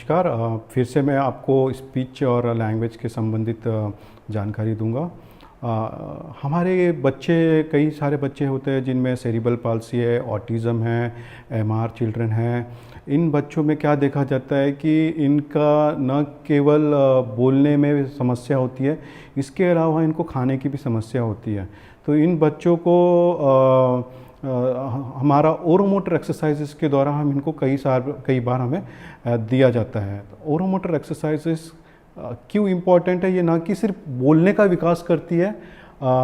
नमस्कार। फिर से मैं आपको स्पीच और लैंग्वेज के संबंधित जानकारी दूंगा। हमारे बच्चे, कई सारे बच्चे होते हैं जिनमें सेरिब्रल पाल्सी है, ऑटिज़म है, एमआर चिल्ड्रन है। इन बच्चों में क्या देखा जाता है कि इनका न केवल बोलने में समस्या होती है, इसके अलावा इनको खाने की भी समस्या होती है। तो इन बच्चों को हमारा ओरोमोटर एक्सरसाइजेस के द्वारा हम इनको कई बार हमें दिया जाता है। तो ओरोमोटर एक्सरसाइजेस क्यों इम्पॉर्टेंट है? ये ना कि सिर्फ बोलने का विकास करती है।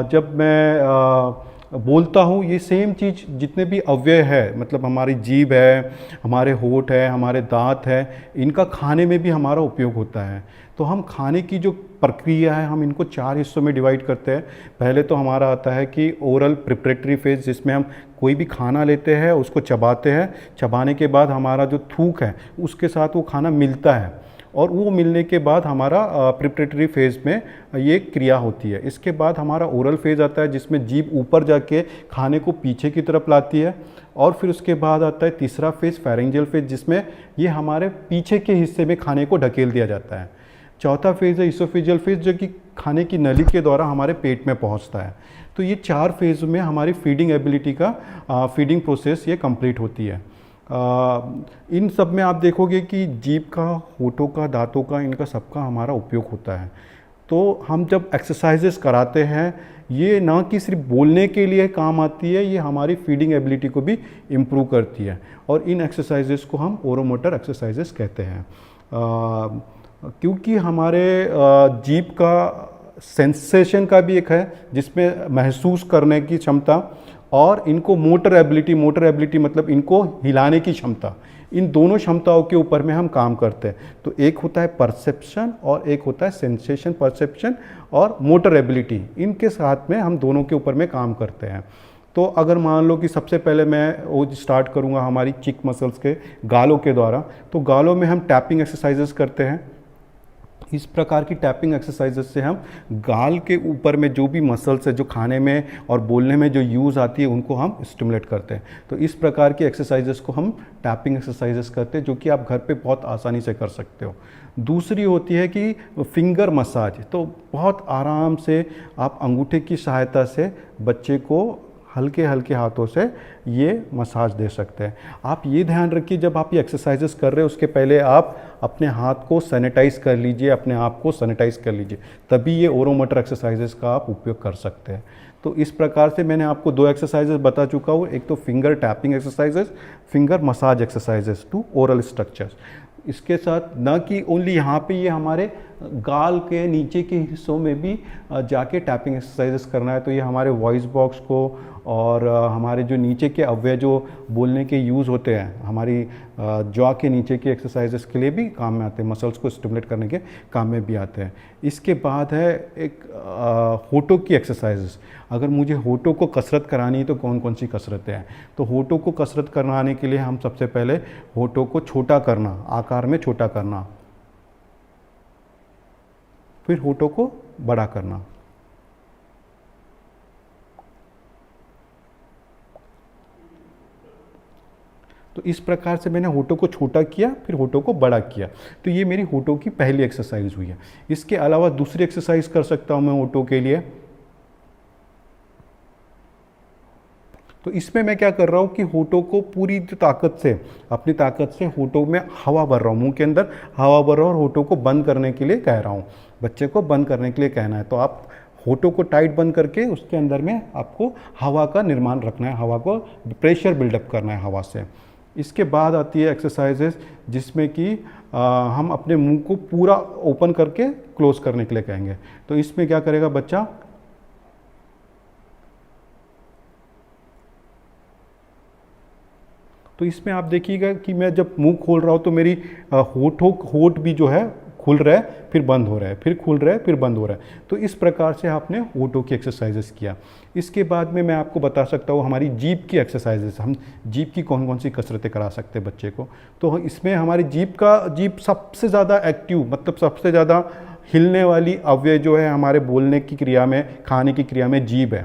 जब मैं बोलता हूँ, ये सेम चीज़ जितने भी अवयव है, मतलब हमारी जीभ है, हमारे होंठ है, हमारे दांत है, इनका खाने में भी हमारा उपयोग होता है। तो हम खाने की जो प्रक्रिया है, हम इनको 4 हिस्सों में डिवाइड करते हैं। पहले तो हमारा आता है कि ओरल प्रिपरेटरी फेज, जिसमें हम कोई भी खाना लेते हैं, उसको चबाते हैं। चबाने के बाद हमारा जो थूक है उसके साथ वो खाना मिलता है, और वो मिलने के बाद हमारा प्रिपरेटरी फेज़ में ये क्रिया होती है। इसके बाद हमारा ओरल फेज़ आता है, जिसमें जीभ ऊपर जाके खाने को पीछे की तरफ लाती है। और फिर उसके बाद आता है तीसरा फेज़, फेरेंजियल फेज़, जिसमें ये हमारे पीछे के हिस्से में खाने को ढकेल दिया जाता है। चौथा फेज़ है इसोफेजियल फेज़, जो कि खाने की नली के द्वारा हमारे पेट में पहुंचता है। तो ये 4 फेज़ में हमारी फीडिंग एबिलिटी का फीडिंग प्रोसेस ये कंप्लीट होती है। इन सब में आप देखोगे कि जीभ का, होठों का, दांतों का, इनका सबका हमारा उपयोग होता है। तो हम जब एक्सरसाइजेस कराते हैं, ये ना कि सिर्फ बोलने के लिए काम आती है, ये हमारी फीडिंग एबिलिटी को भी इम्प्रूव करती है। और इन एक्सरसाइजेस को हम ओरोमोटर एक्सरसाइजेस कहते हैं। क्योंकि हमारे जीभ का सेंसेशन का भी एक है, जिसमें महसूस करने की क्षमता, और इनको मोटर एबिलिटी मतलब इनको हिलाने की क्षमता, इन दोनों क्षमताओं के ऊपर में हम काम करते हैं। तो एक होता है परसेप्शन और एक होता है सेंसेशन, परसेप्शन और मोटर एबिलिटी। इनके साथ में हम दोनों के ऊपर में काम करते हैं। तो अगर मान लो कि सबसे पहले मैं वो स्टार्ट करूँगा हमारी चिक मसल्स के, गालों के द्वारा। तो गालों में हम टैपिंग एक्सरसाइजेस करते हैं। इस प्रकार की टैपिंग एक्सरसाइजेस से हम गाल के ऊपर में जो भी मसल्स है, जो खाने में और बोलने में जो यूज़ आती है, उनको हम स्टिमुलेट करते हैं। तो इस प्रकार की एक्सरसाइजेस को हम टैपिंग एक्सरसाइजेस करते हैं, जो कि आप घर पे बहुत आसानी से कर सकते हो। दूसरी होती है कि फिंगर मसाज। तो बहुत आराम से आप अंगूठे की सहायता से बच्चे को हल्के हल्के हाथों से ये मसाज दे सकते हैं। आप ये ध्यान रखिए, जब आप ये एक्सरसाइजेस कर रहे हैं, उसके पहले आप अपने हाथ को सैनिटाइज कर लीजिए, अपने आप को सैनिटाइज कर लीजिए, तभी ये ओरोमोटर एक्सरसाइजेस का आप उपयोग कर सकते हैं। तो इस प्रकार से मैंने आपको 2 एक्सरसाइजेस बता चुका हूँ। एक तो finger tapping exercises, finger massage exercises to oral structures. इसके साथ ना कि ओनली यहाँ पे ये हमारे गाल के नीचे के हिस्सों में भी जाके टैपिंग एक्सरसाइजेस करना है। तो ये हमारे वॉइस बॉक्स को और हमारे जो नीचे के अवयव जो बोलने के यूज़ होते हैं, हमारी जॉ के नीचे के एक्सरसाइजेस के लिए भी काम में आते हैं, मसल्स को स्टिमुलेट करने के काम में भी आते हैं। इसके बाद है एक होठों की एक्सरसाइजेस। अगर मुझे होठों को कसरत करानी है तो कौन कौन सी कसरतें हैं? तो होठों को कसरत कराने के लिए हम सबसे पहले होठों को छोटा करना, आकार में छोटा करना, फिर होठों को बड़ा करना। तो इस प्रकार से मैंने होठों को छोटा किया, फिर होठों को बड़ा किया। तो ये मेरी होठों की पहली एक्सरसाइज हुई है। इसके अलावा दूसरी एक्सरसाइज कर सकता हूँ मैं होठों के लिए। तो इसमें मैं क्या कर रहा हूँ कि होठों को पूरी ताकत से, अपनी ताकत से होठों में हवा भर रहा हूँ, मुंह के अंदर हवा भर रहा हूँ, और होठों को बंद करने के लिए कह रहा हूँ। बच्चे को बंद करने के लिए कहना है, तो आप होठों को टाइट बंद करके उसके अंदर में आपको हवा का निर्माण रखना है, हवा को प्रेशर बिल्डअप करना है हवा से। इसके बाद आती है एक्सरसाइजेस, जिसमें कि हम अपने मुंह को पूरा ओपन करके क्लोज करने के लिए कहेंगे। तो इसमें क्या करेगा बच्चा, तो इसमें आप देखिएगा कि मैं जब मुंह खोल रहा हूँ तो मेरी होठ भी जो है खुल रहा है, फिर बंद हो रहा है, फिर खुल रहा है, फिर बंद हो रहा है। तो इस प्रकार से आपने होठों की एक्सरसाइजेस किया। इसके बाद में मैं आपको बता सकता हूँ हमारी जीभ की एक्सरसाइजेस, हम जीभ की कौन कौन सी कसरतें करा सकते हैं बच्चे को। तो इसमें हमारी जीभ सबसे ज़्यादा एक्टिव, मतलब सबसे ज़्यादा हिलने वाली अवयव जो है हमारे बोलने की क्रिया में, खाने की क्रिया में जीभ है।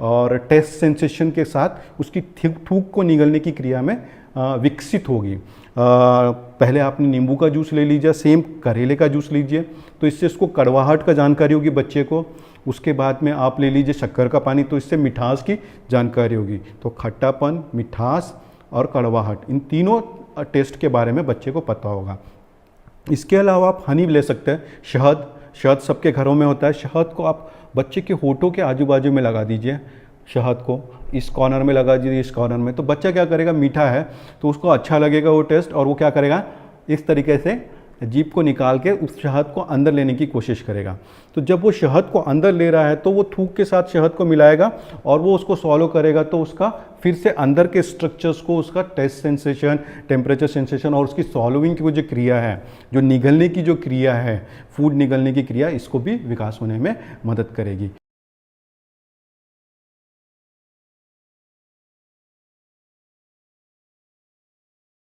और टेस्ट सेंसेशन के साथ उसकी थूक को निगलने की क्रिया में विकसित होगी। पहले आपने नींबू का जूस ले लीजिए, सेम करेले का जूस लीजिए, तो इससे इसको कड़वाहट का जानकारी होगी बच्चे को। उसके बाद में आप ले लीजिए शक्कर का पानी, तो इससे मिठास की जानकारी होगी। तो खट्टापन, मिठास और कड़वाहट, इन तीनों टेस्ट के बारे में बच्चे को पता होगा। इसके अलावा आप हनी ले सकते हैं, शहद सबके घरों में होता है। शहद को आप बच्चे के होठों के आजू बाजू में लगा दीजिए, शहद को इस कॉर्नर में लगा दीजिए, इस कॉर्नर में। तो बच्चा क्या करेगा, मीठा है तो उसको अच्छा लगेगा वो टेस्ट, और वो क्या करेगा, इस तरीके से जीभ को निकाल के उस शहद को अंदर लेने की कोशिश करेगा। तो जब वो शहद को अंदर ले रहा है तो वो थूक के साथ शहद को मिलाएगा और वो उसको सॉलो करेगा, तो उसका फिर से अंदर के स्ट्रक्चर्स को, उसका टेस्ट सेंसेशन, टेम्परेचर सेंसेशन और उसकी सॉलोइंग की वो जो क्रिया है, जो निगलने की जो क्रिया है, फूड निगलने की क्रिया, इसको भी विकास होने में मदद करेगी।